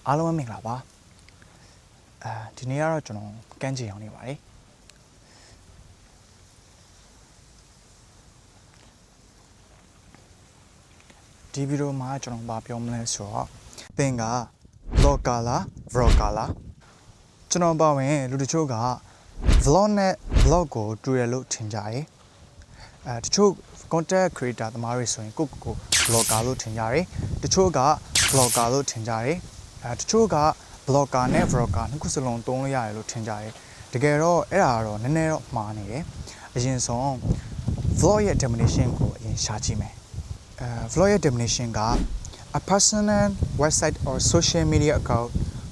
အားလုံးမင်္ဂလာပါဒီနေ့ကတော့ကျွန်တော်ကန်းချင်အောင်နေပါတယ်ဒီဗီဒီယိုမှာကျွန်တော်ပြောမလဲဆိုတော့သင်က vlogger လား vlogger လားကျွန်တော်ပါဝင်လူတချို့က vlog နဲ့ vlog ကိုတူတယ်လို့ထင်ကြတယ်တချို့ content creator သမားတွေဆိုရင်ကို vlogger လို့ထင်ကြတယ်တချို့က vlogger လို့ထင်ကြတယ်တချို့က vlogger နဲ့ vlogger နှစ်ခုစလုံးသုံးလို့ရတယ်လို့ထင်ကြတယ်တကယ်တော့အဲ့ဒါတော့နည်းနည်းတော့မှားနေတယ်အရင်ဆုံး vlog ရဲ့ definition ကိုအရင်ရှာကြည့်မယ်vlog ရဲ့ definition က a personal website or social media account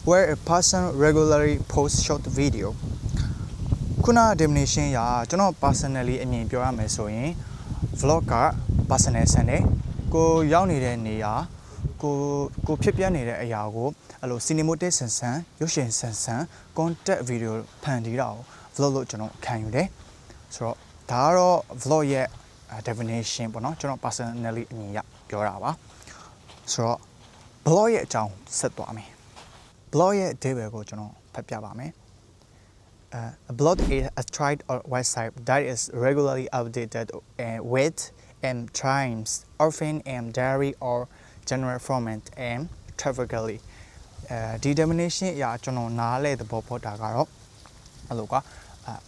where a person regularly posts short video ခုန definition ရာကျွန်တော် personally အမြင်ပြောရမယ်ဆိုရင် vlog က personal ဆန်တယ်ကိုရောက်နေတဲ့နေရာကိုဖြစ်ပြနေတဲ့အရာကိုအဲ့လို cinematic ဆန်ဆန်ရုပ်ရှင်ဆန်ဆန် content video ဖန်တီးတာကို vlog လို့ကျွန်တော်ခံယူတယ်ဆိုတော့ဒါကတော့ vlog ရဲ့ definition ပေါ့နော်ကျွန်တော် personally အမြင်ရပြောတာပါဆိုတော့ blog ရဲ့အကြောင်းဆက်သွားမယ် blog ရဲ့အဓိပ္ပာယ်ကိုကျွန်တော်ဖတ်ပြပါမယ်A blog is a site or website that is regularly updated with times, often diary or general format and typically ဒီ definition အရာကျွန်တော်နားလဲသဘောပေါက်တာကတော့အဲ့လိုက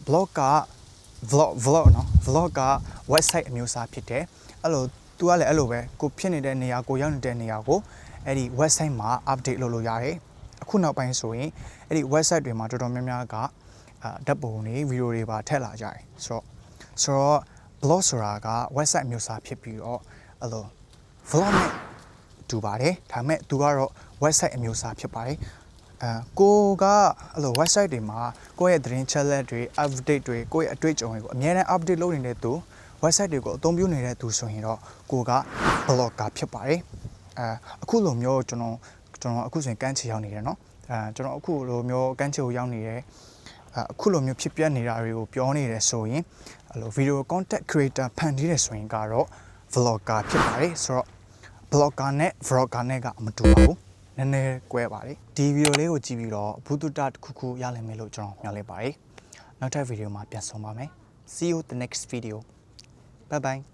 blog က vlog နော် vlog က website အမျိုးအစားဖြစ်တယ်အဲ့လို तू ကလည်းအဲ့လိုပဲကိုဖြစ်နေတဲ့နေရာကိုရောက်နေတဲ့နေရာကိုအဲ့ဒီ website မှာ update လုပ်လို့ရတယ်အခုနောက်ပိုင်းဆိုရင်အဲ့ဒီ website တွေမှာတော်တော်များများကဓာတ်ပုံတွေဗီဒီယိုတွေပါထည့်လာကြတယ်ဆိုတော့ blog ဆိုတာက website မျိုးစားဖြစ်ပြီးတော့အဲ့လို vlog နဲ့တူပါတယ်ဒါပေမဲ့သူကတော့ website အမျိုးစားဖြစ်ပါတယ်ကိုကအဲ့လို website တွေမှာကိုယ့်ရဲ့သတင်းချက်လက်တွေ update တွေကိုယ့်ရဲ့အတွေ့အကြုံတွေကိုအများနဲ့ update လုပ်နေတဲ့သူ website တွေကိုအသုံးပြုနေတဲ့သူဆိုရင်တော့ကိုက blogger ဖြစ်ပါတယ်အခုလိုမျိုးကျွန်တော်အခုဆိုရင်ကန်းချီရောက်နေတယ်เนาะကျွန်တော်အခုလိုမျိုးကန်းချီကိုရောက်နေတယ်အခုလိုမျိုးဖြစ်ပျက်နေတာတွေကိုပြောနေတယ်ဆိုရင်အဲ့လို video content creator ဖန်တီးတယ်ဆိုရင်ကတော့ vlogger ဖြစ်ပါတယ်ဆိုတော့ blogger နဲ့ vlogger နဲ့ကမတူပါဘူးနည်းနည်းကွဲပါတယ်ဒီဗီဒီယိုလေးကိုကြည့်ပြီးတော့ဘုဒ္ဓတတစ်ခုရနိုင်မယ်လို့ကျွန်တော်မျှော်လင့်ပါတယ်နောက်ထပ်ဗီဒီယိုမှာပြန်ဆုံပါမယ် See you the next video bye bye